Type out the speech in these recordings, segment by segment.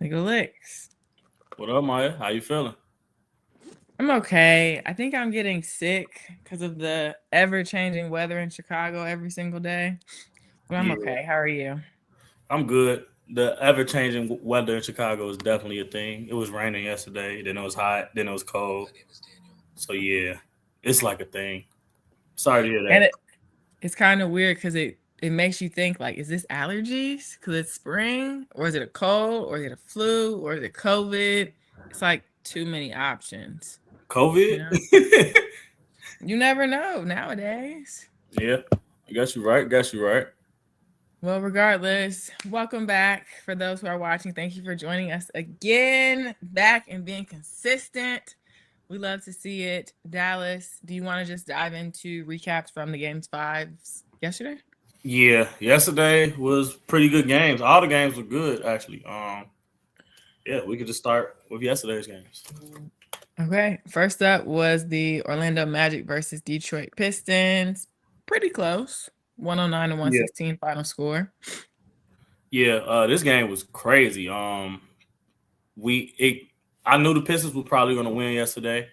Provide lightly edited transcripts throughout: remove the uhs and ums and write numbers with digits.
Nigga Licks. What up, Maya? How you feeling? I'm okay. I think I'm getting sick because of the ever-changing weather in Chicago every single day. But I'm Yeah, okay. How are you? I'm good. The ever-changing weather in Chicago is definitely a thing. It was raining yesterday, then it was hot, then it was cold. So yeah, it's like a thing. Sorry to hear And that. it's kind of weird because it makes you think like, is this allergies because it's spring, or is it a cold, or is it a flu, or is it COVID? It's like too many options. You COVID? know, you never know nowadays. Yeah, I guess you're right. Guess you're right. Well, regardless, welcome back. For those who are watching, thank you for joining us again, back and being consistent. We love to see it. Dallas, do you want to just dive into recaps from the games fives yesterday? Yeah, yesterday was pretty good games. All the games were good actually. Yeah, we could just start with yesterday's games. Okay. First up was the Orlando Magic versus Detroit Pistons. Pretty close. 109 to Yeah, 116 final score. yeah. This game was crazy. We it I knew the Pistons were probably going to win yesterday,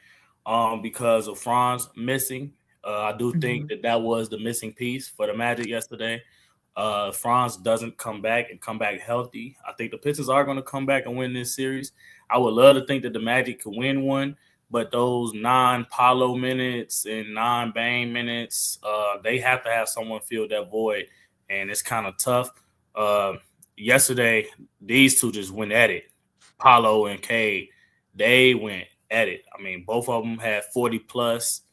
because of Franz missing. I do think Mhm. that was the missing piece for the Magic yesterday. Franz doesn't come back and come back healthy. I think the Pistons are going to come back and win this series. I would love to think that the Magic could win one, but those non-Paulo minutes and non-Bane minutes, they have to have someone fill that void, and it's kind of tough. Uh, Yesterday, these two just went at it. Paulo and Cade, they went at it. I mean, both of them had 40 plus.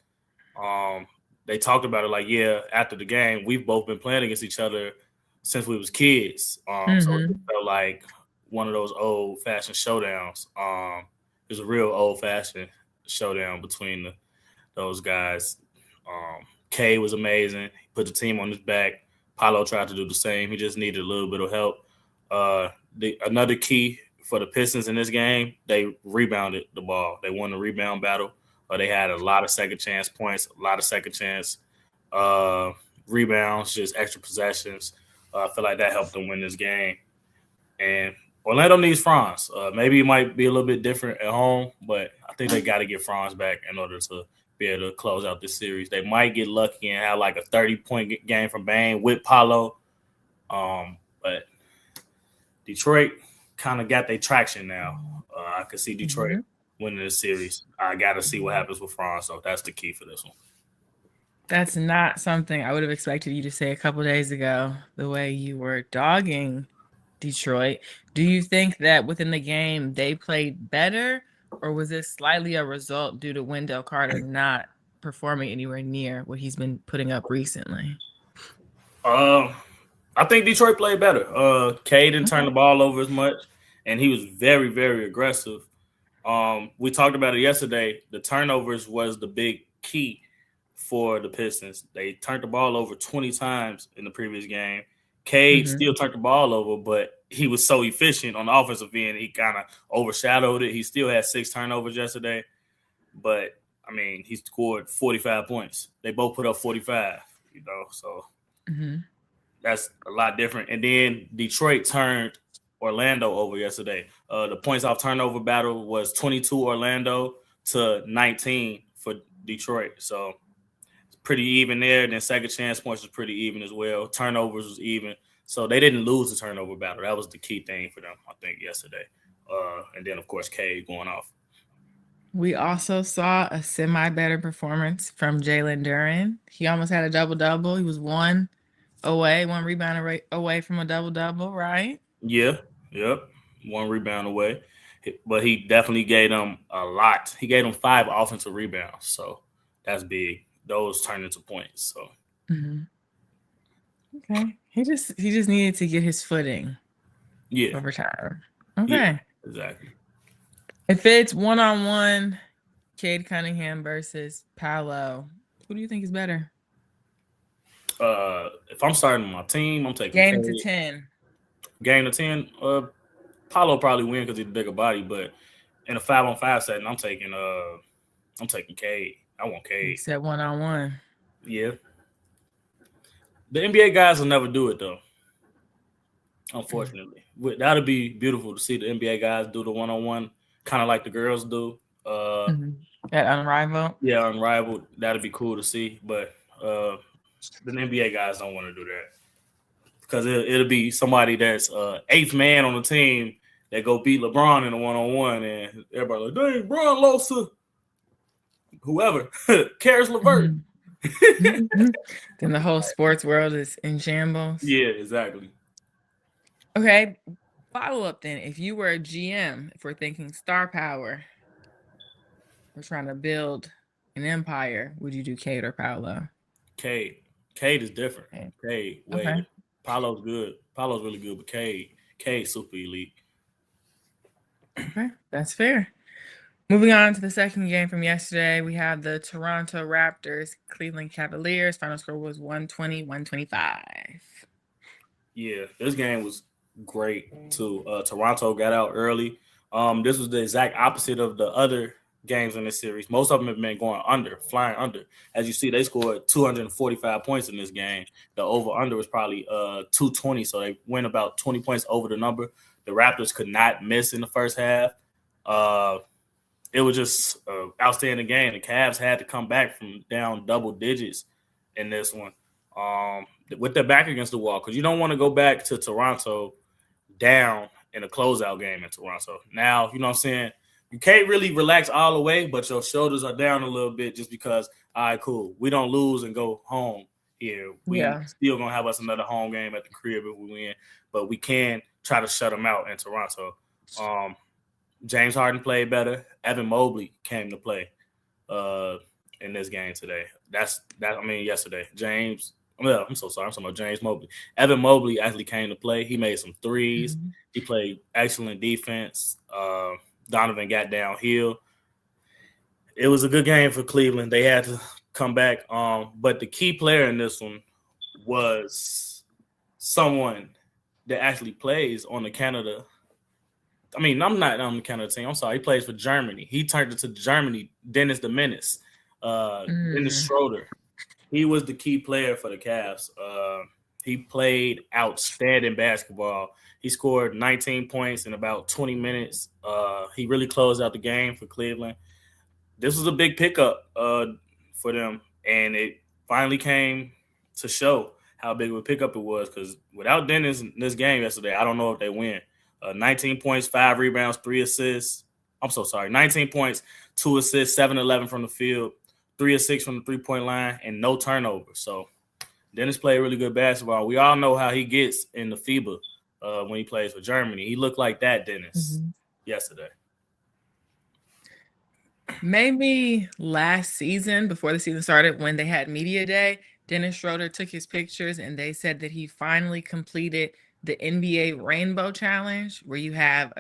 Um, they talked about it like, yeah, after the game, we've both been playing against each other since we was kids. So it Mhm. felt like one of those old fashioned showdowns. It was a real old fashioned showdown between those guys. Kay was amazing. He put the team on his back. Paulo tried to do the same. He just needed a little bit of help. Another key for the Pistons in this game, they rebounded the ball. They won the rebound battle. They had a lot of second chance points, a lot of second chance uh, rebounds, just extra possessions. I feel like that helped them win this game. And Orlando needs Franz. Maybe it might be a little bit different at home, but I think they got to get Franz back in order to be able to close out this series. They might get lucky and have like a 30-point game from Bane with Paulo. But Detroit kind of got their traction now. I could see Detroit Mhm. winning this series. I got to see what happens with Franz, so that's the key for this one. That's not something I would have expected you to say a couple days ago, the way you were dogging Detroit. Do you think that within the game they played better, or was this slightly a result due to Wendell Carter not performing anywhere near what he's been putting up recently? Uh, I think Detroit played better. Cade didn't turn Okay. the ball over as much, and he was very, very aggressive. We talked about it yesterday. The turnovers was the big key for the Pistons. They turned the ball over 20 times in the previous game. Cade Hmm. still turned the ball over, but he was so efficient on the offensive end, he kind of overshadowed it. He still had 6 turnovers yesterday, but I mean, he scored 45 points. They both put up 45, so Hmm. that's a lot different. And then Detroit turned Orlando over yesterday. The points off turnover battle was 22 Orlando to 19 for Detroit. So it's pretty even there. And then second chance points was pretty even as well. Turnovers was even. So they didn't lose the turnover battle. That was the key thing for them, I think, yesterday. And then, of course, Cade going off. We also saw a semi better performance from Jalen Duren. He almost had a double double. He was one rebound away from a double double, right? Yeah, yep. One rebound away. But he definitely gave them a lot. He gave them 5 offensive rebounds. So that's big. Those turned into points. So Hmm. Okay. He just needed to get his footing yeah, over time. yeah, Okay. exactly. If it's one on one, Cade Cunningham versus Paolo, who do you think is better? If I'm starting my team, I'm taking Game to Cade. 10. Game to 10. Paulo probably win because he's a bigger body, but in a 5-on-5 setting, I'm taking Cade. I want You Cade. said one on one. Yeah. The NBA guys will never do it though. unfortunately. That'll be beautiful to see the NBA guys do the one-on-one, kind of like the girls do. That Unrivaled. Yeah, Unrivaled. That'll be cool to see, but the NBA guys don't want to do that because it'll be somebody that's eighth man on the team that go beat LeBron in a one-on-one, and everybody like, dang, Bron lost to whoever, Karis LeVert. Then the whole sports world is in shambles. Yeah, exactly. Okay, follow up then. If you were a GM, if we're thinking star power, we're trying to build an empire, would you do Cade or Paolo? Cade is different. Cade, wait. Okay. Paolo's good. Paolo's really good, but Cade's super elite. Okay, that's fair. Moving on to the second game from yesterday, we have the Toronto Raptors, Cleveland Cavaliers. Final score was 120-125. Yeah, this game was great too. Toronto got out early. This was the exact opposite of the other games in this series. Most of them have been going under, flying under. As you see, they scored 245 points in this game. The over-under was probably 220, so they went about 20 points over the number. The Raptors could not miss in the first half. It was just an outstanding game. The Cavs had to come back from down double digits in this one with their back against the wall, because you don't want to go back to Toronto down in a closeout game in Toronto. Now, you know what I'm saying? You can't really relax all the way, but your shoulders are down a little bit just because, all right, cool. We don't lose and go home here. We still going to have us another home game at the crib if we win, but we can try to shut them out in Toronto. James Harden played better. Evan Mobley came to play in this game today. Yesterday. I'm so sorry. I'm talking about James Mobley. Evan Mobley actually came to play. He made some threes. Mm-hmm. He played excellent defense. Donovan got downhill. It was a good game for Cleveland. They had to come back. But the key player in this one was someone that actually plays on the Canada. I'm not on the Canada team. I'm sorry. He plays for Germany. He turned it to Germany. Dennis the Menace. Dennis Schroeder. He was the key player for the Cavs. He played outstanding basketball. He scored 19 points in about 20 minutes. He really closed out the game for Cleveland. This was a big pickup for them, and it finally came to show how big of a pickup it was, because without Dennis in this game yesterday, I don't know if they win. 19 points, 5 rebounds, 3 assists. 19 points, 2 assists, 7-11 from the field, 3 of 6 from the three-point line, and no turnovers. So Dennis played really good basketball. We all know how he gets in the FIBA when he plays for Germany. He looked like that, Dennis, yesterday. Maybe last season, before the season started, when they had media day, Dennis Schroeder took his pictures and they said that he finally completed the NBA Rainbow Challenge, where you have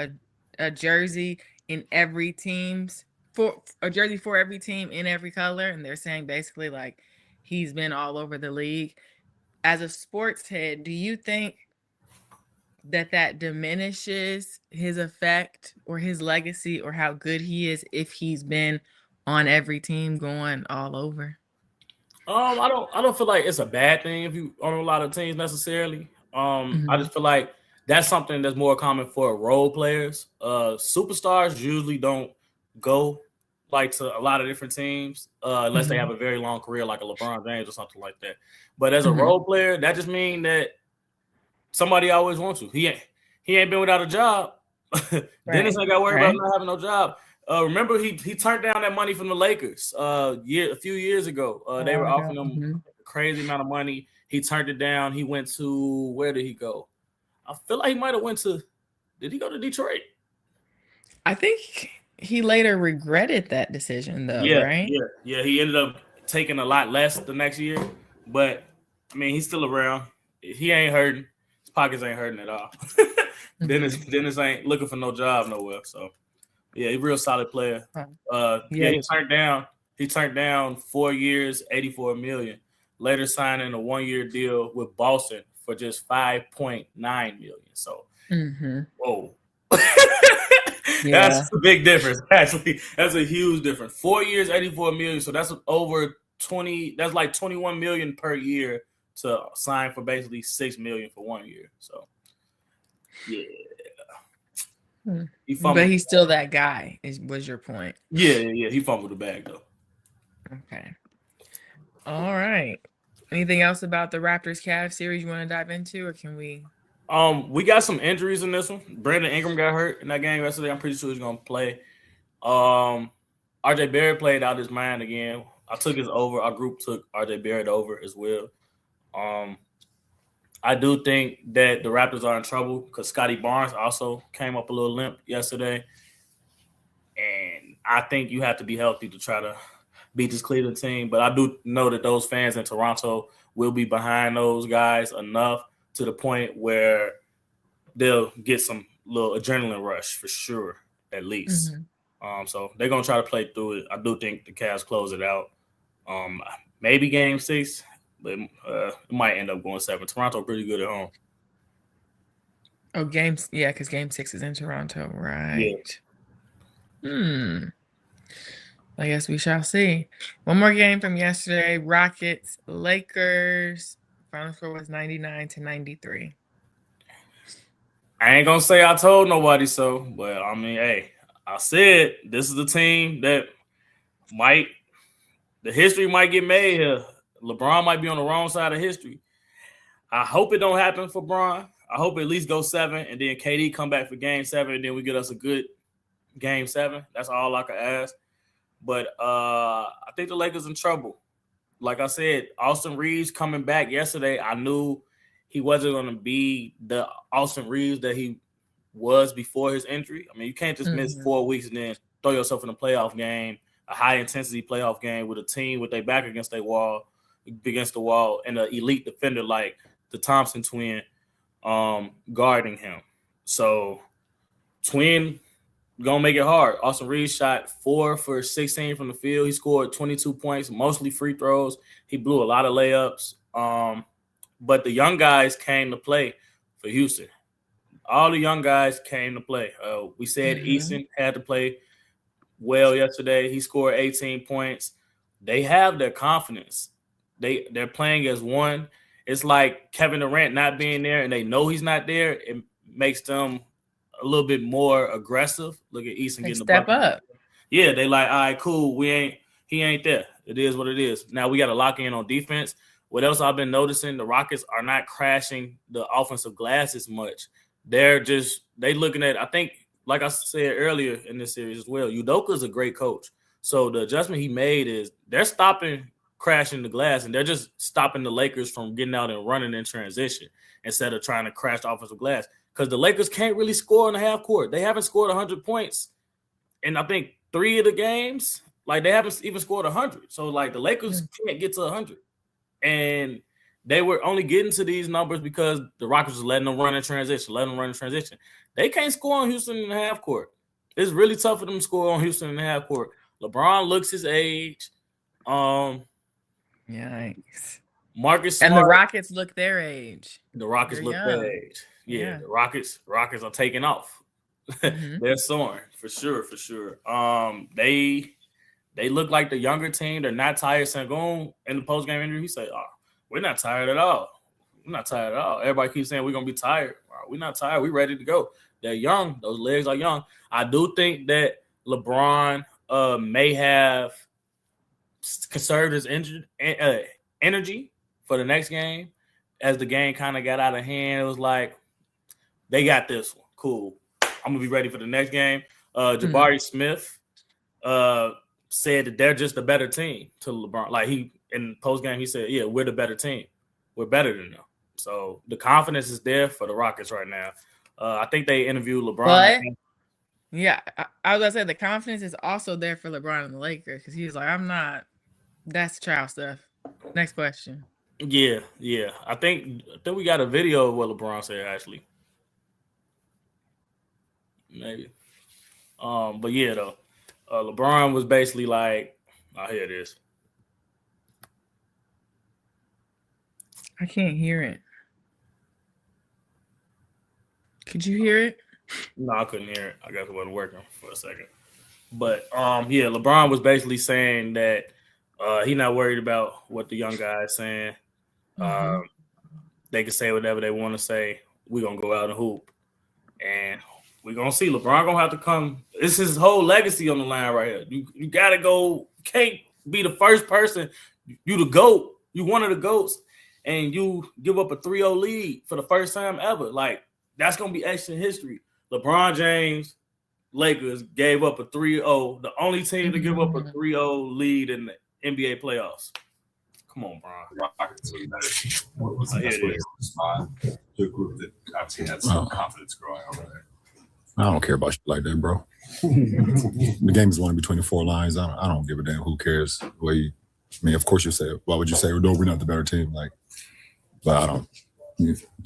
a jersey in every team's for every team in every color. And they're saying basically like he's been all over the league. As a sports head, do you think that diminishes his effect or his legacy or how good he is if he's been on every team going all over? I don't feel like it's a bad thing if you on a lot of teams necessarily. I just feel like that's something that's more common for role players. Superstars usually don't go like to a lot of different teams unless they have a very long career like a LeBron James or something like that. But as a role player, that just means that somebody always wants you. He ain't been without a job. Dennis ain't got to worry about not having no job. Remember, he turned down that money from the Lakers a few years ago. They were offering him a crazy amount of money. He turned it down. He went to, where did he go? I feel like he might have did he go to Detroit? I think he later regretted that decision though, right? Yeah. He ended up taking a lot less the next year. But, I mean, he's still around. He ain't hurting. His pockets ain't hurting at all. Dennis ain't looking for no job nowhere. So, yeah, he's a real solid player. He turned down 4 years, $84 million. Later signing a 1-year deal with Boston for just $5.9 million. So, whoa. That's a big difference, actually. That's a huge difference. 4 years, $84 million. So that's over 20. That's like $21 million per year to sign for basically $6 million for 1 year. So Yeah. But he's still that guy, was your point. Yeah. He fumbled the bag, though. Okay. All right. Anything else about the Raptors-Cavs series you want to dive into, or can we? We got some injuries in this one. Brandon Ingram got hurt in that game yesterday. I'm pretty sure he's going to play. RJ Barrett played out his mind again. I took his over. Our group took RJ Barrett over as well. I do think that the Raptors are in trouble because Scotty Barnes also came up a little limp yesterday. And I think you have to be healthy to try to beat this Cleveland team. But I do know that those fans in Toronto will be behind those guys enough to the point where they'll get some little adrenaline rush for sure, at least. Mm-hmm. So they're going to try to play through it. I do think the Cavs close it out. Maybe game 6, but it might end up going 7. Toronto pretty good at home. Oh, because game 6 is in Toronto, right? Yeah. I guess we shall see. One more game from yesterday. Rockets, Lakers. Final score was 99-93. I ain't going to say I told nobody so, but I mean, hey, I said this is the team that the history might get made here. LeBron might be on the wrong side of history. I hope it don't happen for Bron. I hope it at least go 7, and then KD come back for game 7, and then we get us a good game 7. That's all I can ask. But I think the Lakers in trouble. Like I said, Austin Reeves coming back yesterday, I knew he wasn't going to be the Austin Reeves that he was before his injury. I mean, you can't just miss 4 weeks and then throw yourself in a playoff game, a high-intensity playoff game with a team with their back against the wall, and an elite defender like the Thompson twin guarding him. So, twin gonna make it hard. Austin Reeves shot 4 for 16 from the field. He scored 22 points, mostly free throws. He blew a lot of layups. But the young guys came to play for Houston. All the young guys came to play. We said Eason had to play well yesterday. He scored 18 points. They have their confidence. They're playing as one. It's like Kevin Durant not being there, and they know he's not there. It makes them a little bit more aggressive. Look at Eason getting the step up. Yeah, they like, all right, cool. He ain't there. It is what it is. Now we got to lock in on defense. What else I've been noticing? The Rockets are not crashing the offensive glass as much. They looking at, I think, like I said earlier in this series as well, Udoka's a great coach. So the adjustment he made is they're stopping crashing the glass, and they're just stopping the Lakers from getting out and running in transition instead of trying to crash the offensive glass. Because the Lakers can't really score in the half court. They haven't scored 100 points in, I think, 3 of the games. Like, they haven't even scored 100. So, like, the Lakers can't get to 100. And they were only getting to these numbers because the Rockets was letting them run in transition. They can't score on Houston in the half court. It's really tough for them to score on Houston in the half court. LeBron looks his age. Yikes. Marcus Smart. And the Rockets look their age. The Rockets look their age. Yeah. The Rockets are taking off. They're soaring for sure. They look like the younger team. They're not tired. Sengun in the post-game interview, he said, we're not tired at all. Everybody keeps saying we're going to be tired. We're not tired. We're ready to go. They're young. Those legs are young. I do think that LeBron may have conserved his energy for the next game. As the game kind of got out of hand, it was like, they got this one. Cool. I'm going to be ready for the next game. Jabari Smith said that they're just a better team to LeBron. Like, he in post-game, he said, yeah, we're the better team. We're better than them. So the confidence is there for the Rockets right now. I think they interviewed LeBron. But, yeah, I was going to say the confidence is also there for LeBron and the Lakers because he was like, I'm not. That's child stuff. Next question. Yeah. I think we got a video of what LeBron said, actually. Maybe. But yeah, though. LeBron was basically like, here it is. I can't hear it. Could you hear it? No, I couldn't hear it. I guess it wasn't working for a second. But LeBron was basically saying that he's not worried about what the young guy is saying. They can say whatever they want to say. We're gonna go out and hoop. And we're gonna see. LeBron gonna have to come. This is his whole legacy on the line right here. You gotta go. Can't be the first person. You the GOAT. You one of the GOATs, and you give up a 3-0 lead for the first time ever. Like, that's gonna be extra history. LeBron James, Lakers gave up a 3-0. The only team to give up a 3-0 lead in the NBA playoffs. Come on, Bron. What was the spot? The group that obviously had some confidence growing over there. I don't care about shit like that, bro. The game is won between the four lines. I don't give a damn. Who cares? Of course you say it. Why would you say, no, we're not the better team? Like, but I don't.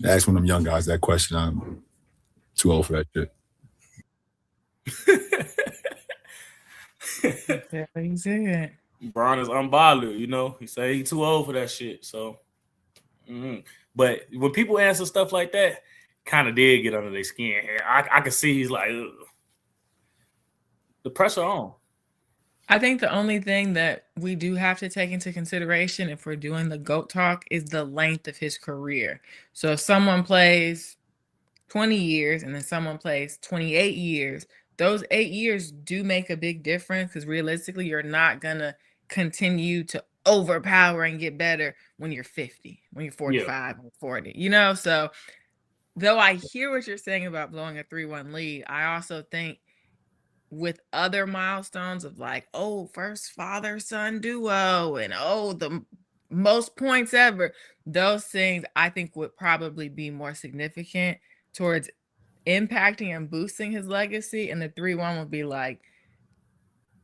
Ask one of them young guys that question. I'm too old for that shit. Yeah, he said. Bron is unbothered, He say he's too old for that shit. So, but when people answer stuff like that, kind of did get under their skin. I can see he's like, ugh. The pressure on. I think the only thing that we do have to take into consideration if we're doing the GOAT talk is the length of his career. So if someone plays 20 years and then someone plays 28 years, those 8 years do make a big difference because realistically, you're not going to continue to overpower and get better when you're 50, when you're 45, or 40, So though I hear what you're saying about blowing a 3-1 lead, I also think with other milestones of like, first father-son duo and the most points ever, those things I think would probably be more significant towards impacting and boosting his legacy, and the 3-1 would be like,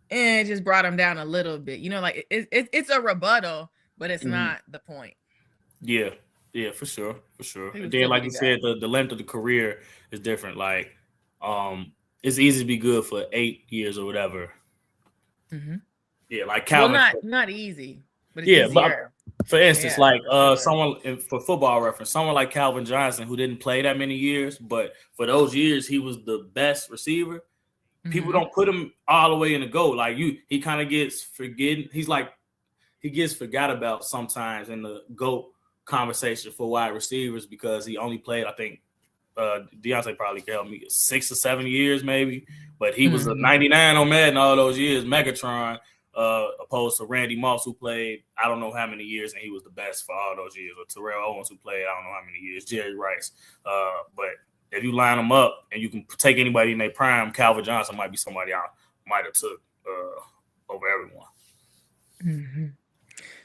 it just brought him down a little bit. Like it's a rebuttal, but it's not the point. Yeah, for sure. And then, like you said, the length of the career is different. Like, it's easy to be good for 8 years or whatever. Mm-hmm. Yeah, like Calvin. Well, not easy, but it's easier. But for instance, someone for football reference, someone like Calvin Johnson, who didn't play that many years, but for those years he was the best receiver. Mm-hmm. People don't put him all the way in the goal. Like he kind of gets forgotten. He gets forgot about sometimes in the GOAT conversation for wide receivers because he only played, I think, Deontay probably could help me 6 or 7 years maybe, but he was a 99 on Madden all those years, Megatron, opposed to Randy Moss, who played I don't know how many years and he was the best for all those years, or Terrell Owens, who played I don't know how many years, Jerry Rice. But if you line them up and you can take anybody in their prime, Calvin Johnson might be somebody I might have took over everyone. Mm-hmm.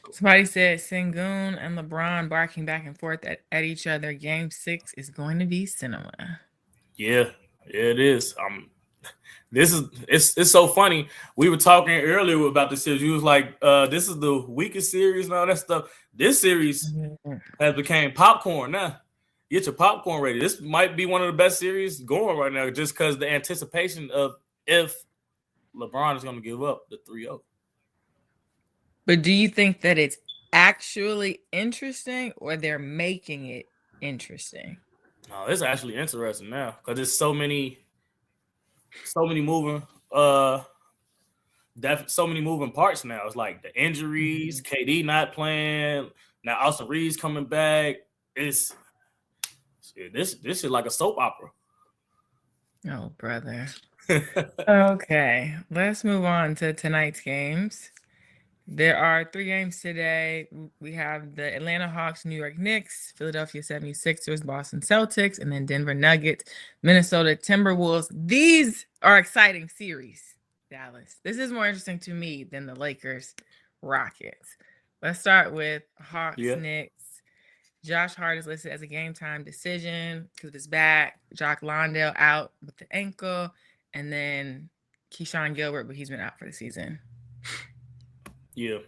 Somebody said Sengun and LeBron barking back and forth at each other. Game 6 is going to be cinema. Yeah, it is. It's so funny. We were talking earlier about this series. You was like, this is the weakest series and all that stuff. This series has become popcorn now. Get your popcorn ready. This might be one of the best series going right now just because the anticipation of if LeBron is going to give up the 3-0. But do you think that it's actually interesting or they're making it interesting? No, it's actually interesting now because there's so many moving so many moving parts now. It's like the injuries, KD not playing, now Austin Reeves coming back. This is like a soap opera. Oh, brother. Okay, let's move on to tonight's games. There are 3 games today. We have the Atlanta Hawks, New York Knicks, Philadelphia 76ers, Boston Celtics, and then Denver Nuggets, Minnesota Timberwolves. These are exciting series, Dallas. This is more interesting to me than the Lakers Rockets. Let's start with Hawks, Knicks. Josh Hart is listed as a game time decision because of his back. Jock Landale out with the ankle. And then Keyshawn Gilbert, but he's been out for the season. Yeah.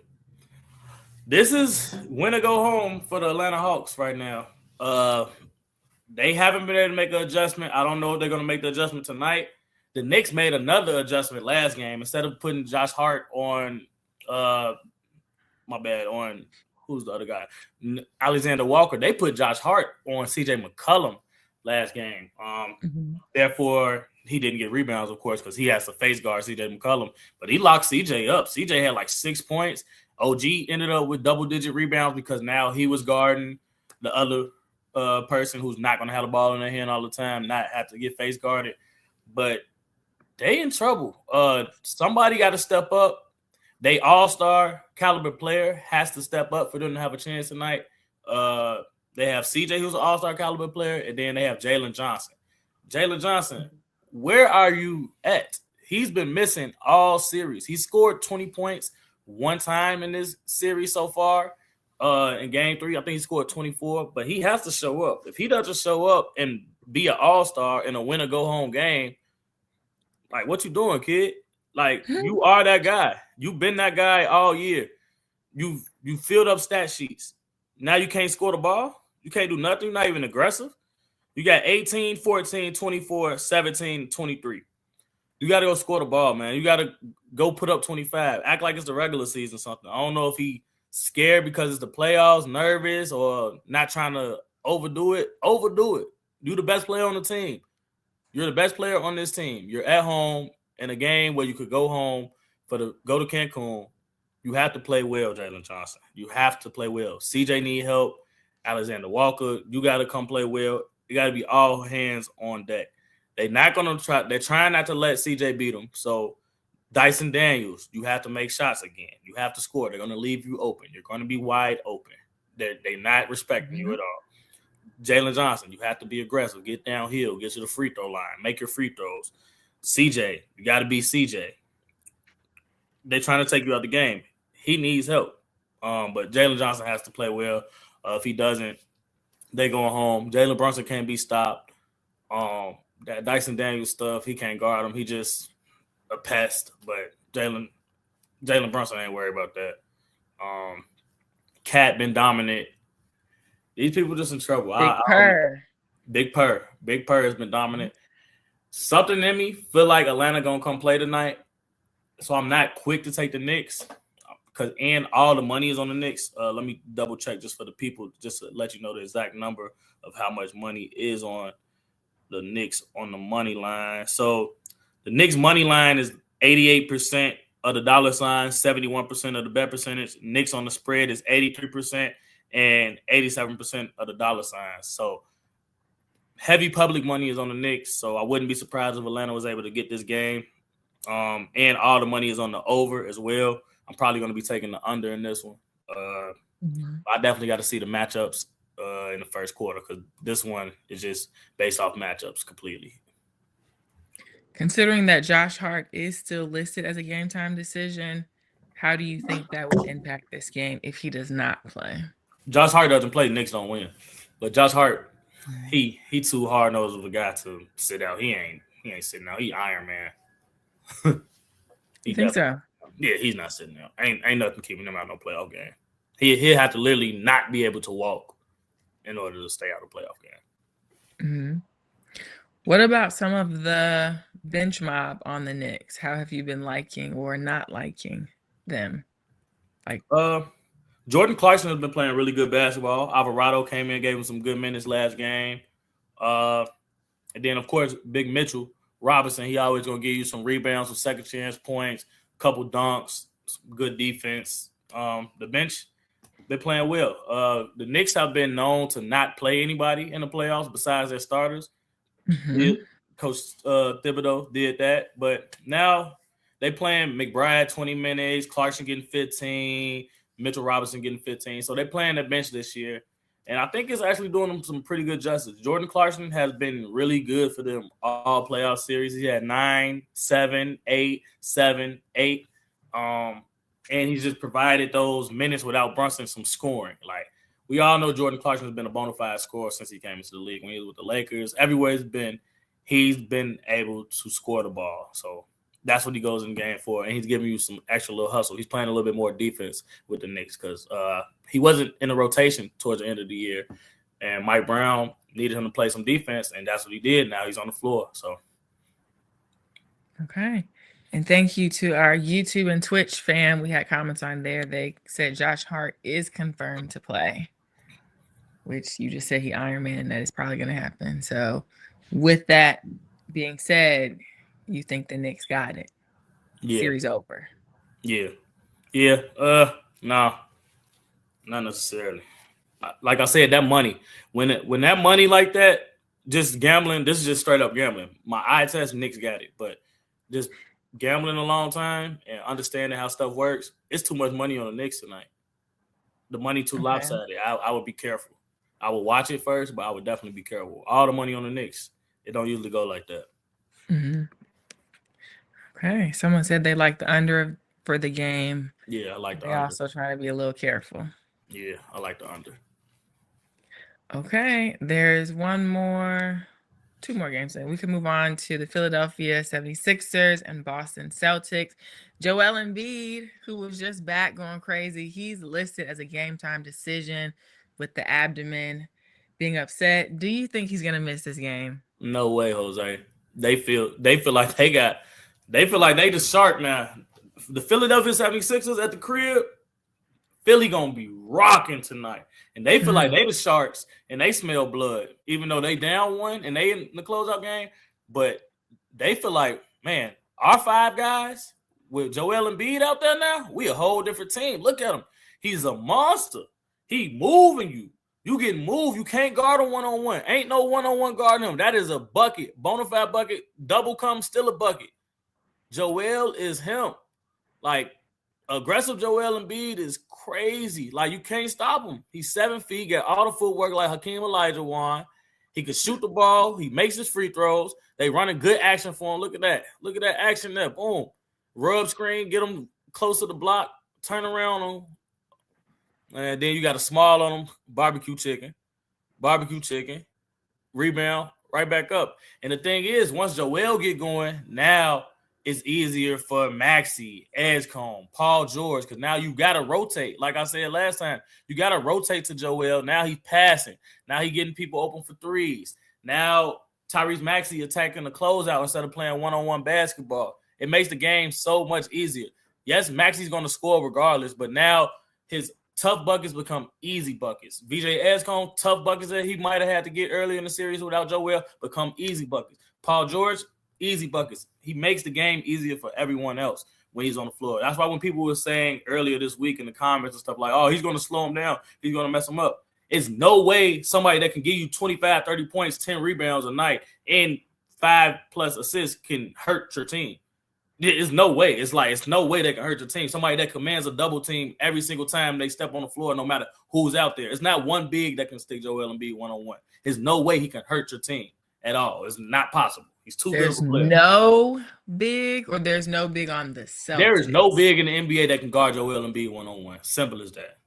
This is win or go home for the Atlanta Hawks right now. They haven't been able to make an adjustment. I don't know if they're going to make the adjustment tonight. The Knicks made another adjustment last game. Instead of putting Josh Hart on, on who's the other guy? Alexander Walker. They put Josh Hart on CJ McCollum last game. Therefore, he didn't get rebounds, of course, because he has to face guard CJ McCollum. But he locked CJ up. CJ had like 6 points. OG ended up with double-digit rebounds because now he was guarding the other person who's not going to have the ball in their hand all the time, not have to get face guarded. But they in trouble. Somebody got to step up. They all-star caliber player has to step up for them to have a chance tonight. They have CJ, who's an all-star caliber player, and then they have Jalen Johnson. Jalen Johnson, where are you at? He's been missing all series. He scored 20 points one time in this series so far. In game 3, I think he scored 24, but he has to show up. If he doesn't show up and be an all-star in a win-or-go-home game, like, what you doing, kid? Like, you are that guy. You've been that guy all year. You filled up stat sheets. Now you can't score the ball. You can't do nothing. You're not even aggressive. You got 18, 14, 24, 17, 23. You got to go score the ball, man. You got to go put up 25. Act like it's the regular season or something. I don't know if he scared because it's the playoffs, nervous, or not trying to overdo it. Overdo it. You're the best player on the team. You're the best player on this team. You're at home in a game where you could go home go to Cancun. You have to play well, Jalen Johnson. You have to play well. CJ need help. Alexander Walker, you got to come play well. You got to be all hands on deck. They're not going to try. They're trying not to let CJ beat them. So Dyson Daniels, you have to make shots again. You have to score. They're going to leave you open. You're going to be wide open. They're not respecting you at all. Jalen Johnson, you have to be aggressive. Get downhill. Get to the free throw line. Make your free throws. CJ, you got to be CJ. They're trying to take you out the game. He needs help. But Jalen Johnson has to play well. If he doesn't, they going home. Jalen Brunson can't be stopped. That Dyson Daniels stuff, he can't guard him. He just a pest. But Jalen Brunson ain't worried about that. Cat been dominant. These people just in trouble. Big Purr has been dominant. Something in me feel like Atlanta gonna come play tonight, so I'm not quick to take the Knicks and all the money is on the Knicks. Let me double check just for the people, just to let you know the exact number of how much money is on the Knicks on the money line. So the Knicks money line is 88% of the dollar sign, 71% of the bet percentage. Knicks on the spread is 83% and 87% of the dollar signs. So heavy public money is on the Knicks. So I wouldn't be surprised if Atlanta was able to get this game. And all the money is on the over as well. I'm probably going to be taking the under in this one. I definitely got to see the matchups in the first quarter because this one is just based off matchups completely. Considering that Josh Hart is still listed as a game time decision, how do you think that would impact this game if he does not play? Josh Hart doesn't play, the Knicks don't win. But Josh Hart, he too hard-nosed of a guy to sit out. He ain't sitting out. He Iron Man. You think so? Yeah, he's not sitting out. Ain't nothing keeping him out no playoff game. He'll have to literally not be able to walk in order to stay out of playoff game. Mm-hmm. What about some of the bench mob on the Knicks? How have you been liking or not liking them? Jordan Clarkson has been playing really good basketball. Alvarado came in, gave him some good minutes last game. And then, of course, Big Mitchell Robinson, he always going to give you some rebounds, some second chance points, a couple dunks, some good defense. The bench, they're playing well. The Knicks have been known to not play anybody in the playoffs besides their starters. Mm-hmm. Coach Thibodeau did that. But now they playing McBride 20 minutes, Clarkson getting 15, Mitchell Robinson getting 15. So they're playing the bench this year. And I think it's actually doing them some pretty good justice. Jordan Clarkson has been really good for them all playoff series. He had 9, 7, 8, 7, 8. And he's just provided those minutes without Brunson some scoring. Like, we all know Jordan Clarkson has been a bona fide scorer since he came into the league. When he was with the Lakers, everywhere he's been able to score the ball. So that's what he goes in the game for. And he's giving you some extra little hustle. He's playing a little bit more defense with the Knicks because he wasn't in the rotation towards the end of the year. And Mike Brown needed him to play some defense, and that's what he did. Now he's on the floor. So, okay. And thank you to our YouTube and Twitch fam. We had comments on there. They said Josh Hart is confirmed to play, which you just said he Iron Man, and that is probably going to happen. So with that being said, you think the Knicks got it? Yeah. Series over. Yeah. No, not necessarily. like I said, that money. When that money like that, just gambling. This is just straight up gambling. My eye test, Knicks got it, but just gambling a long time and understanding how stuff works. It's too much money on the Knicks tonight. The money too lopsided. I would be careful. I would watch it first, but I would definitely be careful. All the money on the Knicks. It don't usually go like that. Mm-hmm. Okay. Someone said they like the under for the game. Yeah, I like the They under. also try to be a little careful. Yeah, I like the under. Okay. There's two more games. We can move on to the Philadelphia 76ers and Boston Celtics. Joel Embiid, who was just back going crazy, he's listed as a game time decision with the abdomen being upset. Do you think he's gonna miss this game? No way, Jose. They feel like they the shark now. The Philadelphia 76ers at the crib, Philly gonna be rocking tonight. And they feel like they the Sharks and they smell blood, even though they down one and they in the closeout game. But they feel like, man, our 5 guys with Joel Embiid out there now, we a whole different team. Look at him. He's a monster. He moving you. You getting moved. You can't guard him one-on-one. Ain't no one-on-one guarding him. That is a bucket. Bonafide bucket. Double come, still a bucket. Joel is him. Like, aggressive Joel Embiid is crazy. Like, you can't stop him. He's 7 feet, got all the footwork like Hakeem Olajuwon. He can shoot the ball. He makes his free throws. They run a good action for him. Look at that. Look at that action there. Boom. Rub screen, get him close to the block, turn around on him. And then you got a small on him, barbecue chicken, rebound, right back up. And the thing is, once Joel get going, now it's easier for Maxey, Edgecombe, Paul George, because now you got to rotate. Like I said last time, you got to rotate to Joel. Now he's passing. Now he's getting people open for threes. Now Tyrese Maxey attacking the closeout instead of playing one-on-one basketball. It makes the game so much easier. Yes, Maxey's going to score regardless, but now his tough buckets become easy buckets. VJ Edgecombe, tough buckets that he might have had to get early in the series without Joel, become easy buckets. Paul George, easy buckets. He makes the game easier for everyone else when he's on the floor. That's why when people were saying earlier this week in the comments and stuff like, oh, he's going to slow him down, he's going to mess him up. It's no way somebody that can give you 25, 30 points, 10 rebounds a night, and 5+ assists can hurt your team. There's no way. It's no way they can hurt your team. Somebody that commands a double team every single time they step on the floor, no matter who's out there. It's not one big that can stick Joel Embiid one-on-one. There's no way he can hurt your team at all. It's not possible. He's too good of a player. There's no big on the Celtics. There is no big in the NBA that can guard Joel Embiid one-on-one. Simple as that.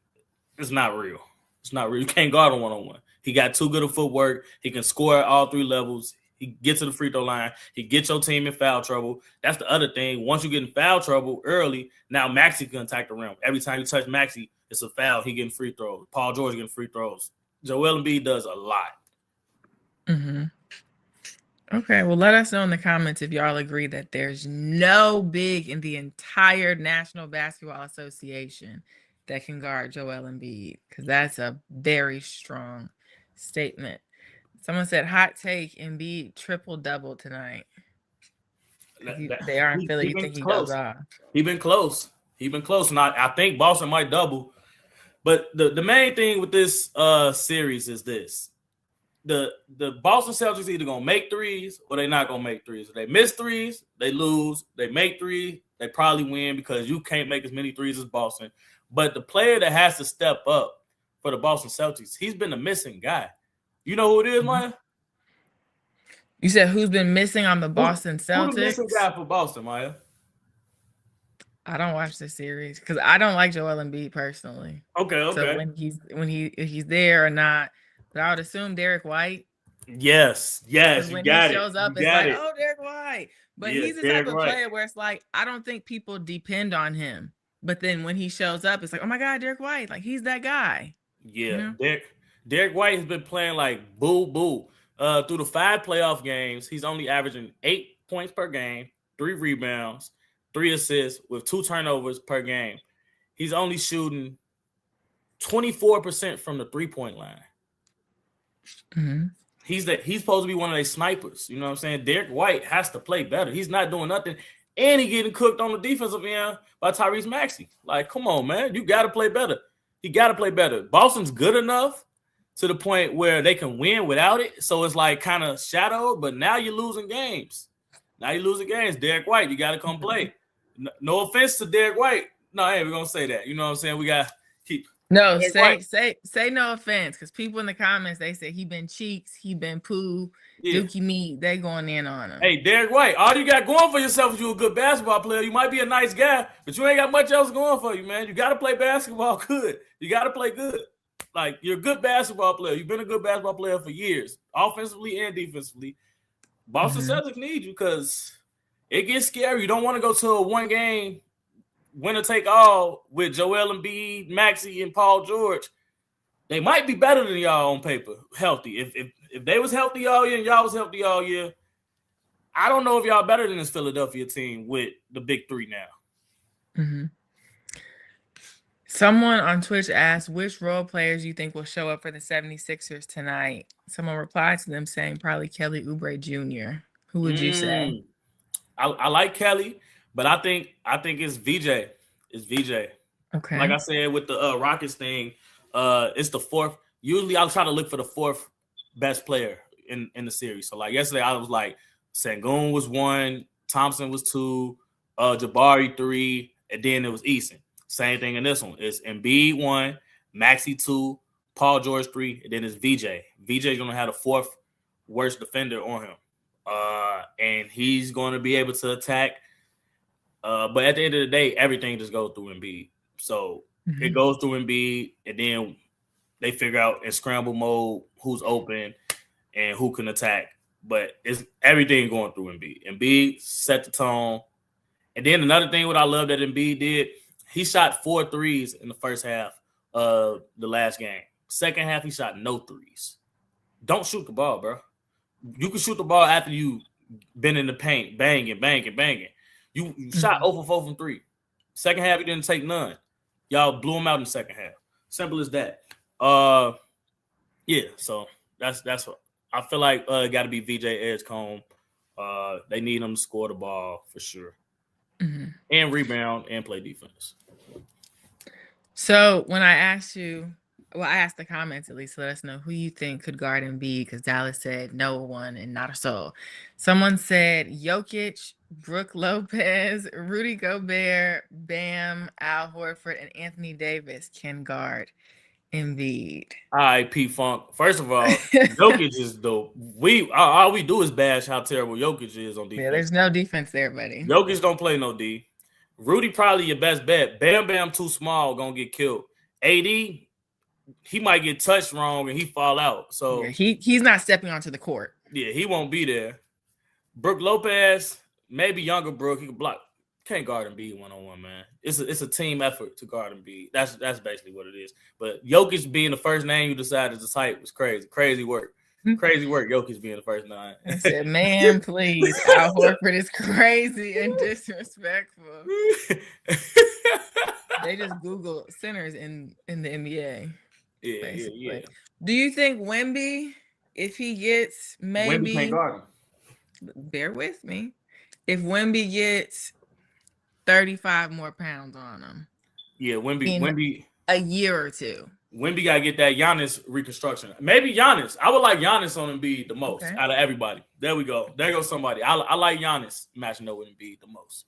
It's not real. It's not real. You can't guard him one-on-one. He got too good of footwork. He can score at all 3 levels. He gets to the free throw line. He gets your team in foul trouble. That's the other thing. Once you get in foul trouble early, now Maxey can attack the rim. Every time you touch Maxey, it's a foul. He getting free throws. Paul George getting free throws. Joel Embiid does a lot. Mm-hmm. Okay, well, let us know in the comments if y'all agree that there's no big in the entire National Basketball Association that can guard Joel Embiid, because that's a very strong statement. Someone said, hot take, Embiid triple-double tonight. They are in Philly. You think he goes off? He's been close. And I think Boston might double. But the main thing with this series is this. The Boston Celtics either going to make threes or they're not going to make threes. If they miss threes, they lose. They make threes, they probably win because you can't make as many threes as Boston. But the player that has to step up for the Boston Celtics, he's been a missing guy. You know who it is, Maya? You said who's been missing on the Boston Celtics? Who's the missing guy for Boston, Maya? I don't watch the series because I don't like Joel Embiid personally. Okay. So when he's there or not, but I would assume Derek White. Yes. When he shows up, it's like, oh, Derek White. But he's the type of player where it's like, I don't think people depend on him. But then when he shows up, it's like, oh my God, Derek White. Like, he's that guy. Yeah. You know? Derek White has been playing like boo. Through the 5 playoff games, he's only averaging 8 points per game, 3 rebounds, 3 assists with 2 turnovers per game. He's only shooting 24% from the 3-point line. Mm-hmm. He's supposed to be one of their snipers. You know what I'm saying? Derek White has to play better. He's not doing nothing. And he getting cooked on the defensive end by Tyrese Maxey. Like, come on, man. You got to play better. He got to play better. Boston's good enough to the point where they can win without it. So it's like kind of shadowed, but now you're losing games. Derek White, you got to come play. No offense to Derek White. No, hey, we're going to say that. You know what I'm saying? We got to keep. No, say no offense, because people in the comments, they say he been Cheeks, he been Pooh, Dookie Meat. They going in on him. Hey, Derek White, all you got going for yourself is you're a good basketball player. You might be a nice guy, but you ain't got much else going for you, man. You got to play basketball good. You got to play good. Like, you're a good basketball player. You've been a good basketball player for years, offensively and defensively. Boston Celtics need you because it gets scary. You don't want to go to a one-game winner take all with Joel Embiid, Maxey, and Paul George. They might be better than y'all on paper, healthy. If they was healthy all year and y'all was healthy all year, I don't know if y'all better than this Philadelphia team with the big three now. Mm-hmm. Someone on Twitch asked which role players you think will show up for the 76ers tonight. Someone replied to them saying probably Kelly Oubre Jr. Who would you say? I like Kelly. But I think it's VJ. It's VJ. Okay. Like I said with the Rockets thing, it's the fourth. Usually I'll try to look for the fourth best player in the series. So like yesterday I was like Sengun was 1, Thompson was 2, Jabari 3, and then it was Eason. Same thing in this one. It's Embiid 1, Maxey 2, Paul George 3, and then it's VJ. VJ's gonna have the fourth worst defender on him. And he's gonna be able to attack. But at the end of the day, everything just goes through Embiid. So it goes through Embiid, and then they figure out in scramble mode who's open and who can attack. But it's everything going through Embiid. Embiid set the tone. And then another thing what I love that Embiid did, he shot 4 threes in the first half of the last game. Second half, he shot no threes. Don't shoot the ball, bro. You can shoot the ball after you've been in the paint, banging. You shot 0 for 4 from 3. Second half, you didn't take none. Y'all blew him out in the second half. Simple as that. Yeah, so that's what I feel like. It got to be VJ Edgecombe. They need him to score the ball for sure, and rebound and play defense. So when I asked you, well, I asked the comments at least to let us know who you think could guard Embiid, because Dallas said no one and not a soul. Someone said Jokic, Brooke Lopez, Rudy Gobert, Bam, Al Horford, and Anthony Davis can guard Embiid. All right, P-Funk. First of all, Jokic is dope. All we do is bash how terrible Jokic is on defense. Yeah, there's no defense there, buddy. Jokic don't play no D. Rudy probably your best bet. Bam too small, gonna get killed. AD, he might get touched wrong and he fall out. So yeah, he's not stepping onto the court. Yeah, he won't be there. Brooke Lopez, maybe younger Brooke, he can block. Can't guard Embiid one-on-one, man. It's a team effort to guard Embiid. That's basically what it is. But Jokic being the first name you decided to cite was crazy. Crazy work. Jokic being the first name. I said, man, please. Al Horford is crazy and disrespectful. They just Google centers in the NBA. Yeah. Do you think Wemby, if he gets maybe Wemby can't guard him. Bear with me. If Wemby gets 35 more pounds on him. Yeah, Wemby a year or two. Wemby gotta get that Giannis reconstruction. Maybe Giannis. I would like Giannis on Embiid the most out of everybody. There we go. There goes somebody. I like Giannis matching up with Embiid the most.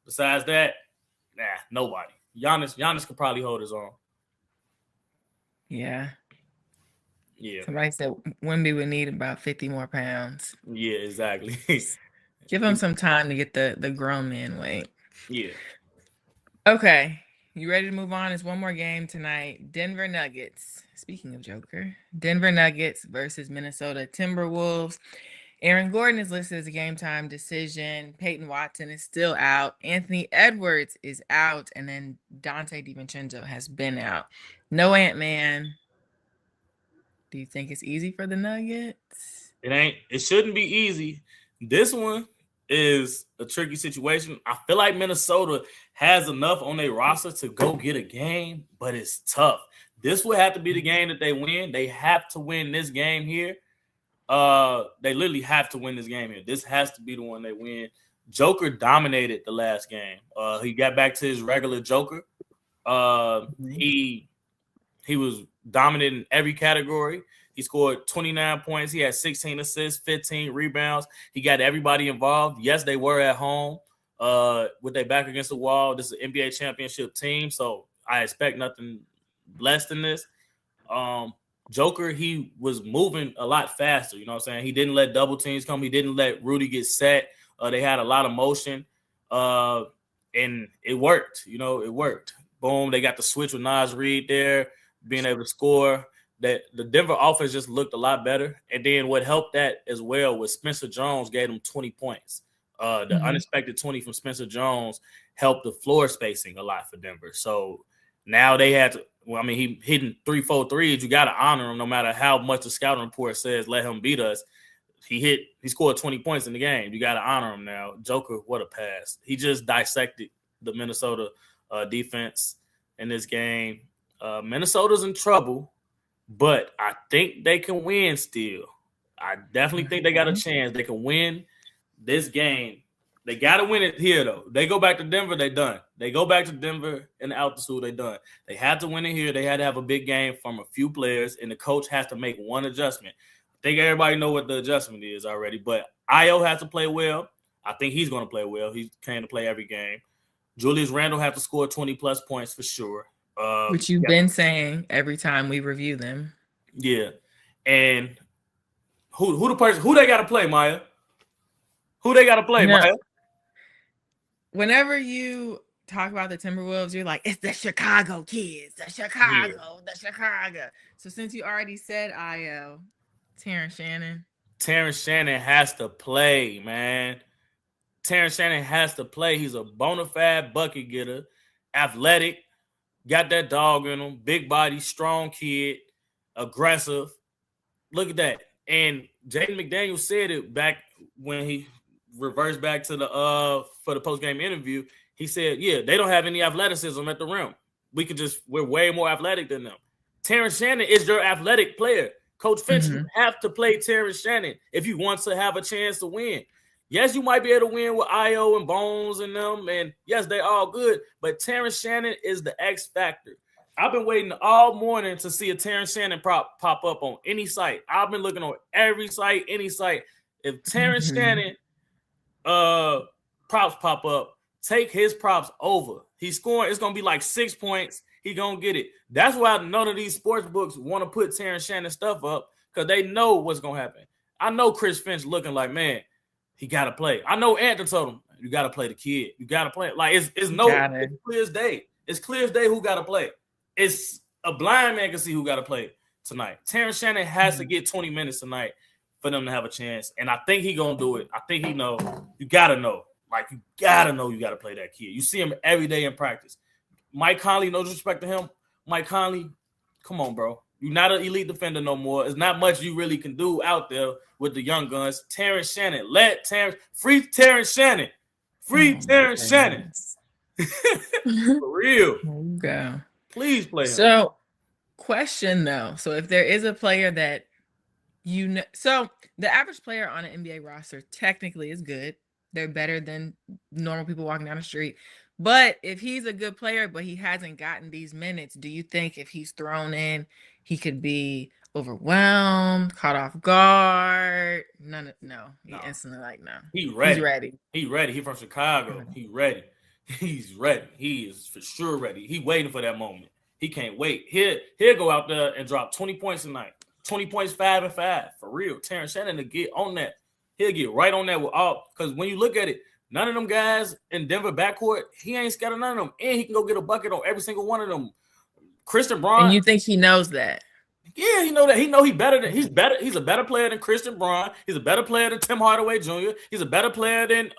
Besides that, nobody. Giannis could probably hold his own. Yeah. Yeah. Somebody said Wemby would need about 50 more pounds. Yeah, exactly. Give him some time to get the grown man weight. Yeah. Okay. You ready to move on? It's one more game tonight. Denver Nuggets. Speaking of Joker, Denver Nuggets versus Minnesota Timberwolves. Aaron Gordon is listed as a game time decision. Peyton Watson is still out. Anthony Edwards is out. And then Dante DiVincenzo has been out. No Ant-Man. Do you think it's easy for the Nuggets? It ain't. It shouldn't be easy. This one is a tricky situation. I feel like Minnesota has enough on their roster to go get a game, but it's tough. This will have to be the game that they win. They have to win this game here. They literally have to win this game here. This has to be the one they win. Joker dominated the last game. He got back to his regular Joker. He He was dominant in every category. He scored 29 points. He had 16 assists, 15 rebounds. He got everybody involved. Yes, they were at home with their back against the wall. This is an NBA championship team, so I expect nothing less than this. Joker, he was moving a lot faster. You know what I'm saying? He didn't let double teams come. He didn't let Rudy get set. They had a lot of motion, and it worked. You know, it worked. Boom, they got the switch with Naz Reid there, being able to score. That the Denver offense just looked a lot better. And then what helped that as well was Spencer Jones gave them 20 points. The unexpected 20 from Spencer Jones helped the floor spacing a lot for Denver. So now they had to, well, I mean, he hitting 3-4 threes. You got to honor him no matter how much the scouting report says, let him beat us. He scored 20 points in the game. You got to honor him now. Joker, what a pass. He just dissected the Minnesota defense in this game. Minnesota's in trouble, but I think they can win still. I definitely think they got a chance. They can win this game. They got to win it here, though. They go back to Denver, they done. They go back to Denver in the altitude, they done. They had to win it here. They had to have a big game from a few players, and the coach has to make one adjustment. I think everybody know what the adjustment is already, but Ayo has to play well. I think he's going to play well. He came to play every game. Julius Randle has to score 20-plus points for sure. Which you've been saying every time we review them. Yeah. And who they got to play, Maya? Who they got to play, Maya? Whenever you talk about the Timberwolves, you're like, it's the Chicago kids, the Chicago. So since you already said Ayo, Terrence Shannon. Terrence Shannon has to play, man. Terrence Shannon has to play. He's a bona fide bucket getter, athletic, got that dog in him, big body, strong kid, aggressive. Look at that. And Jaden McDaniels said it back when he reversed back to the for the post-game interview. He said, yeah, they don't have any athleticism at the rim. We're way more athletic than them. Terrence Shannon is your athletic player. Coach Finch, you have to play Terrence Shannon if you want to have a chance to win. Yes, you might be able to win with Ayo and Bones and them, and yes, they're all good, but Terrence Shannon is the X factor. I've been waiting all morning to see a Terrence Shannon prop pop up on any site. I've been looking on every site, any site. If Terrence Shannon props pop up, take his props over. He's scoring. It's going to be like 6 points. He going to get it. That's why none of these sports books want to put Terrence Shannon stuff up because they know what's going to happen. I know Chris Finch looking like, man, he got to play. I know Anthony told him, you got to play the kid. You got to play. Like, it's clear as day. It's clear as day who got to play. It's a blind man can see who got to play tonight. Terrence Shannon has to get 20 minutes tonight for them to have a chance, and I think he going to do it. I think he know. You got to know. Like, you got to know you got to play that kid. You see him every day in practice. Mike Conley, no disrespect to him. Mike Conley, come on, bro. You're not an elite defender no more. There's not much you really can do out there with the young guns. Terrence Shannon. Free Terrence Shannon. Terrence Shannon. For real. There you go. Please play him. So, question though. So, if there is a player that you know, so the average player on an NBA roster technically is good. They're better than normal people walking down the street. But if he's a good player, but he hasn't gotten these minutes, do you think if he's thrown in, he could be overwhelmed, caught off guard? No. He instantly like, no. He's ready. He's ready. He's from Chicago. He's ready. He's ready. He is for sure ready. He's waiting for that moment. He can't wait. He'll go out there and drop 20 points tonight. 20 points, 5 and 5. For real. Terrence Shannon to get on that. He'll get right on that with all. Because when you look at it, none of them guys in Denver backcourt, he ain't scared of none of them. And he can go get a bucket on every single one of them. Christian Braun. And you think he knows that? Yeah, he know that. He's a better player than Christian Braun. He's a better player than Tim Hardaway Jr. He's a better player than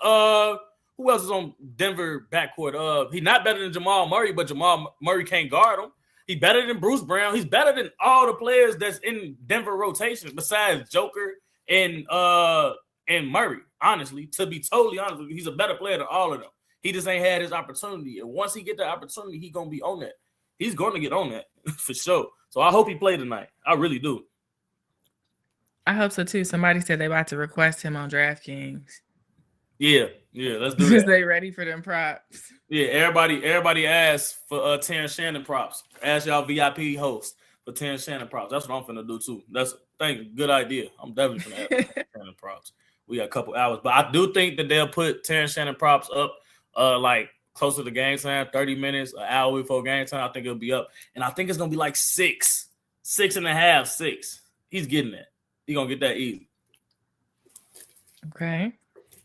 who else is on Denver backcourt? He's not better than Jamal Murray, but Jamal Murray can't guard him. He's better than Bruce Brown. He's better than all the players that's in Denver rotation besides Joker and Murray. Honestly, to be totally honest with you, he's a better player than all of them. He just ain't had his opportunity. And once he get the opportunity, he's going to be on that. He's going to get on that for sure. So I hope he play tonight. I really do. I hope so too. Somebody said they about to request him on DraftKings. Yeah, let's do that. They ready for them props? Yeah, everybody asked for Terrence Shannon props. Ask y'all VIP host. for Terrence Shannon props. That's what I'm finna do too. Thank you. Good idea. I'm definitely finna add Terrence Shannon props. We got a couple hours, but I do think that they'll put Terrence Shannon props up like closer to game time, 30 minutes, an hour before game time. I think it'll be up. And I think it's gonna be like 6.5, 6. He's getting that. He's gonna get that easy. Okay.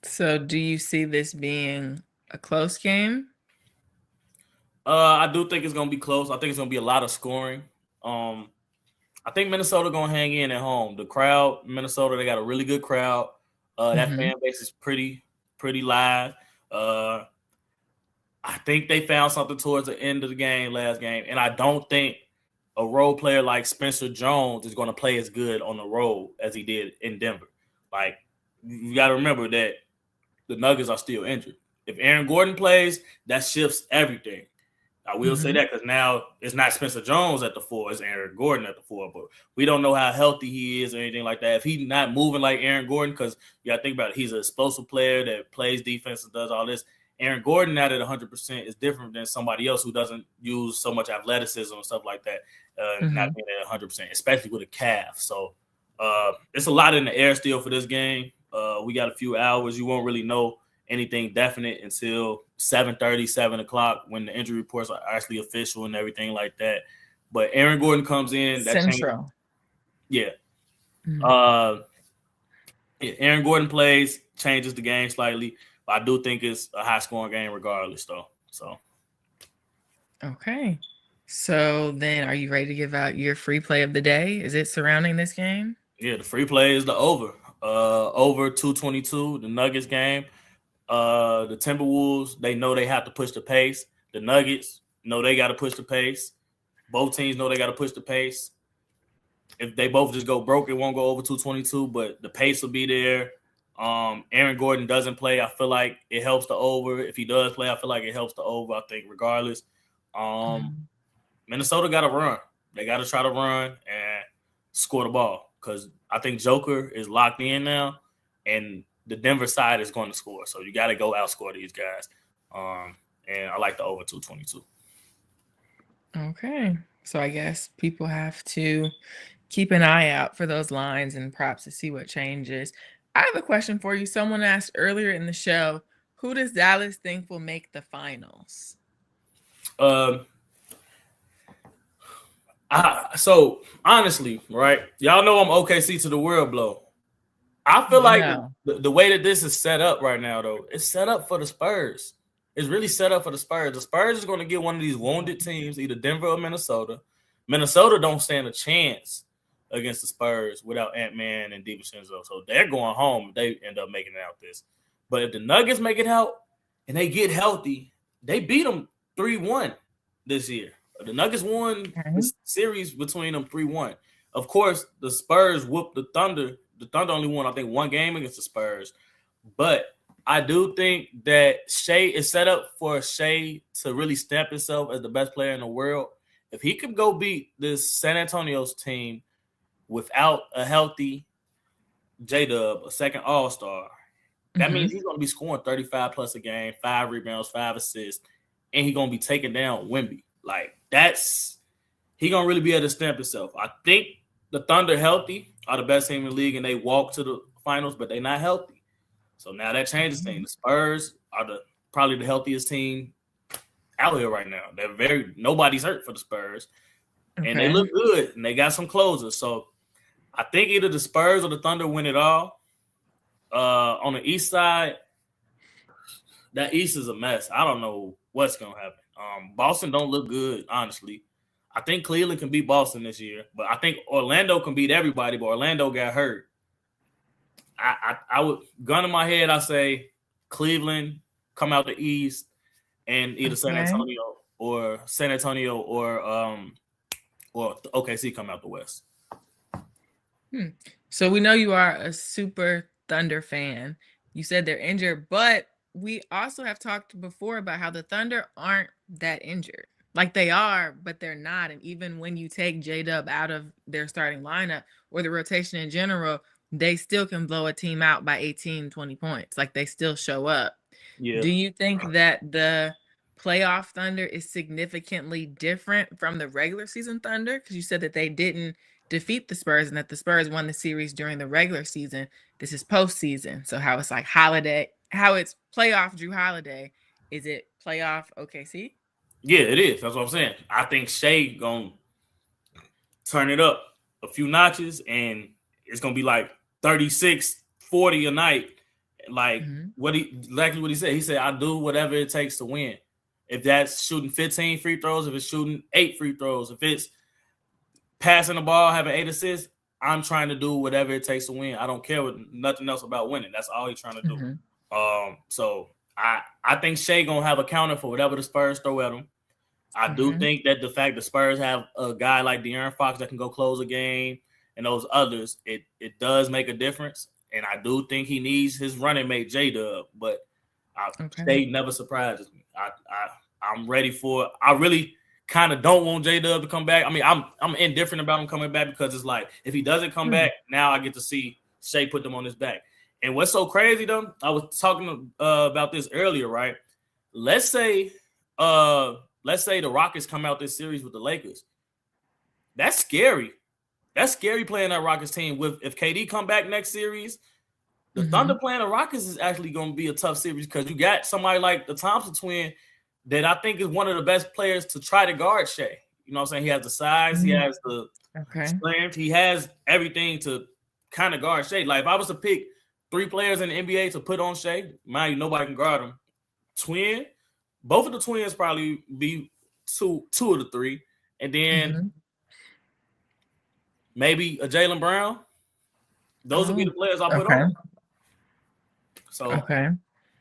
So do you see this being a close game? I do think it's gonna be close. I think it's gonna be a lot of scoring. I think Minnesota gonna hang in at home. The crowd, Minnesota, they got a really good crowd. That fan base is pretty live. I think they found something towards the end of the game, last game, and I don't think a role player like Spencer Jones is going to play as good on the road as he did in Denver. Like, you got to remember that the Nuggets are still injured. If Aaron Gordon plays, that shifts everything. I will say that because now it's not Spencer Jones at the 4, it's Aaron Gordon at the 4. But we don't know how healthy he is or anything like that. If he's not moving like Aaron Gordon, because you got to think about it, he's an explosive player that plays defense and does all this. Aaron Gordon at 100% is different than somebody else who doesn't use so much athleticism and stuff like that, not being at 100%, especially with a calf. So it's a lot in the air still for this game. We got a few hours. You won't really know anything definite until 7:30, 7 o'clock when the injury reports are actually official and everything like that. But Aaron Gordon comes in. Central. Yeah. Aaron Gordon plays, changes the game slightly. But I do think it's a high-scoring game regardless, though. So, okay. So then are you ready to give out your free play of the day? Is it surrounding this game? Yeah, the free play is the over. Over 222, the Nuggets game. The Timberwolves, they know they have to push the pace. The Nuggets know they got to push the pace. Both teams know they got to push the pace. If they both just go broke, it won't go over 222, but the pace will be there. Aaron Gordon doesn't play. I feel like it helps the over. If he does play, I feel like it helps the over, I think, regardless. Minnesota got to run. They got to try to run and score the ball because I think Joker is locked in now, and the Denver side is going to score. So you got to go outscore these guys. And I like the over 222. Okay. So I guess people have to keep an eye out for those lines and props to see what changes. I have a question for you. Someone asked earlier in the show, who does Dallas think will make the finals? So honestly, right? Y'all know I'm OKC to the world blow. I feel like the way that this is set up right now, though, it's set up for the Spurs. It's really set up for the Spurs. The Spurs is going to get one of these wounded teams, either Denver or Minnesota. Minnesota don't stand a chance against the Spurs without Ant-Man and DiVincenzo. So they're going home. They end up making it out this. But if the Nuggets make it out and they get healthy, they beat them 3-1 this year. The Nuggets won the series between them 3-1. Of course, the Spurs whooped the Thunder. The Thunder only won, I think, one game against the Spurs. But I do think that Shea is set up for Shea to really stamp himself as the best player in the world. If he could go beat this San Antonio's team without a healthy J-Dub, a second All-Star, that means he's going to be scoring 35 plus a game, 5 rebounds, 5 assists, and he's going to be taking down Wemby. Like, he going to really be able to stamp himself. I think the Thunder healthy are the best team in the league, and they walk to the finals, but they're not healthy. So now that changes things. The Spurs are probably the healthiest team out here right now. Nobody's hurt for the Spurs, and they look good, and they got some closers. So I think either the Spurs or the Thunder win it all. On the East side, that East is a mess. I don't know what's going to happen. Boston don't look good, honestly. I think Cleveland can beat Boston this year, but I think Orlando can beat everybody, but Orlando got hurt. I would, gun in my head, I say Cleveland come out the East and either San Antonio or OKC come out the West. So we know you are a super Thunder fan. You said they're injured, but we also have talked before about how the Thunder aren't that injured. Like they are, but they're not. And even when you take J-Dub out of their starting lineup or the rotation in general, they still can blow a team out by 18, 20 points. Like they still show up. Yeah. Do you think that the playoff Thunder is significantly different from the regular season Thunder? Because you said that they didn't defeat the Spurs and that the Spurs won the series during the regular season. This is postseason. So how it's like Holiday, how it's playoff Drew Holiday. Is it playoff OKC? Yeah, it is. That's what I'm saying. I think Shea gonna turn it up a few notches, and it's gonna be like 36, 40 a night. Like exactly what he said. He said, "I do whatever it takes to win. If that's shooting 15 free throws, if it's shooting 8 free throws, if it's passing the ball, having 8 assists, I'm trying to do whatever it takes to win. I don't care what nothing else about winning. That's all he's trying to do." So I think Shea gonna have a counter for whatever the Spurs throw at him. I do think that the fact the Spurs have a guy like De'Aaron Fox that can go close a game and those others, it does make a difference. And I do think he needs his running mate J-Dub, but Shea never surprises me. I'm ready for it. I really kind of don't want J-Dub to come back. I mean, I'm indifferent about him coming back because it's like if he doesn't come back, now I get to see Shea put them on his back. And what's so crazy though, I was talking about this earlier, right? Let's say the Rockets come out this series with the Lakers. That's scary. That's scary playing that Rockets team. With if KD come back next series, the Thunder playing the Rockets is actually going to be a tough series because you got somebody like the Thompson twin that I think is one of the best players to try to guard Shea. You know what I'm saying? He has the size, he has the strength, he has everything to kind of guard Shea. Like if I was to pick 3 players in the NBA to put on Shea, mind you, nobody can guard him. Twin, both of the twins probably be two of the 3, and then maybe a Jaylen Brown. Those would be the players I put on. So,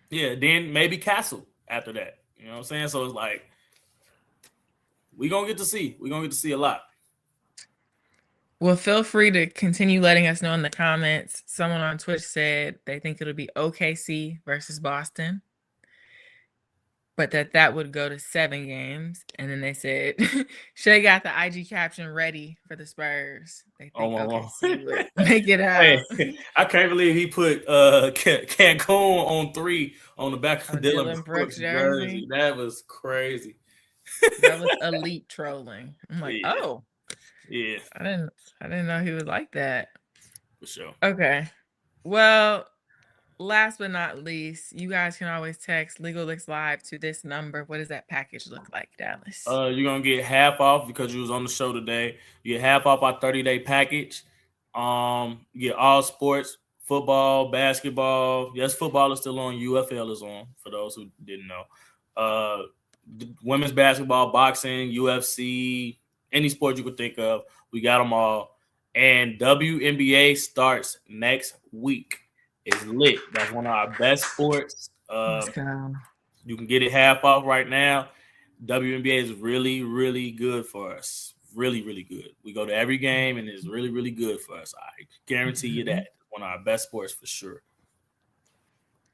yeah, then maybe Castle after that. You know what I'm saying? So it's like we're going to get to see. We're going to get to see a lot. Well, feel free to continue letting us know in the comments. Someone on Twitch said they think it'll be OKC versus Boston, but that would go to 7 games. And then they said Shea got the IG caption ready for the Spurs. They think OKC would make it out. Hey, I can't believe he put Cancun on 3 on the back of Dylan Brooks jersey. That was crazy. That was elite trolling. I'm like, yeah. I didn't know he was like that. For sure. Okay. Well, last but not least, you guys can always text LegalLicks Live to this number. What does that package look like, Dallas? You're going to get half off because you was on the show today. You get half off our 30-day package. You get all sports, football, basketball. Yes, football is still on. UFL is on, for those who didn't know. Women's basketball, boxing, UFC, any sport you could think of. We got them all. And WNBA starts next week. It's lit. That's one of our best sports. You can get it half off right now. WNBA is really, really good for us. Really, really good. We go to every game, and it's really, really good for us. I guarantee you that. One of our best sports for sure.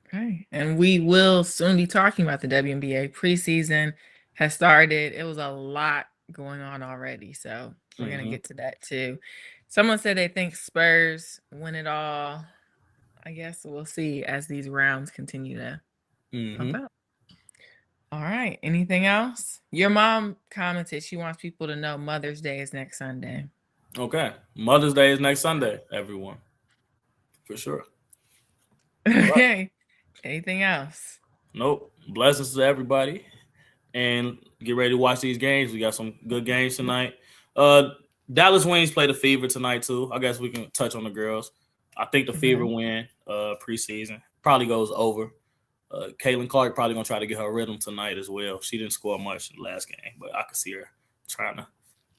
Okay. And we will soon be talking about the WNBA. Preseason has started. It was a lot going on already, so we're going to get to that too. Someone said they think Spurs win it all. I guess we'll see as these rounds continue to pump out. All right. Anything else? Your mom commented she wants people to know Mother's Day is next Sunday. Okay. Mother's Day is next Sunday, everyone. For sure. Okay. Right. Anything else? Nope. Blessings to everybody. And get ready to watch these games. We got some good games tonight. Dallas Wings play the Fever tonight, too. I guess we can touch on the girls. I think the Fever win preseason. Probably goes over. Caitlin Clark probably going to try to get her rhythm tonight as well. She didn't score much in the last game, but I could see her trying to,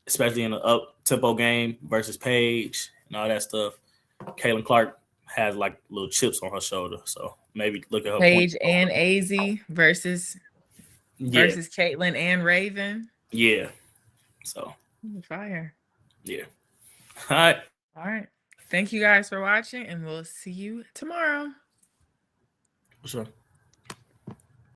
especially in an up-tempo game versus Paige and all that stuff. Caitlin Clark has, like, little chips on her shoulder, so maybe look at her. Paige and AZ versus Caitlin and Raven. Yeah. So. Fire. Yeah. All right. Thank you guys for watching, and we'll see you tomorrow. For sure.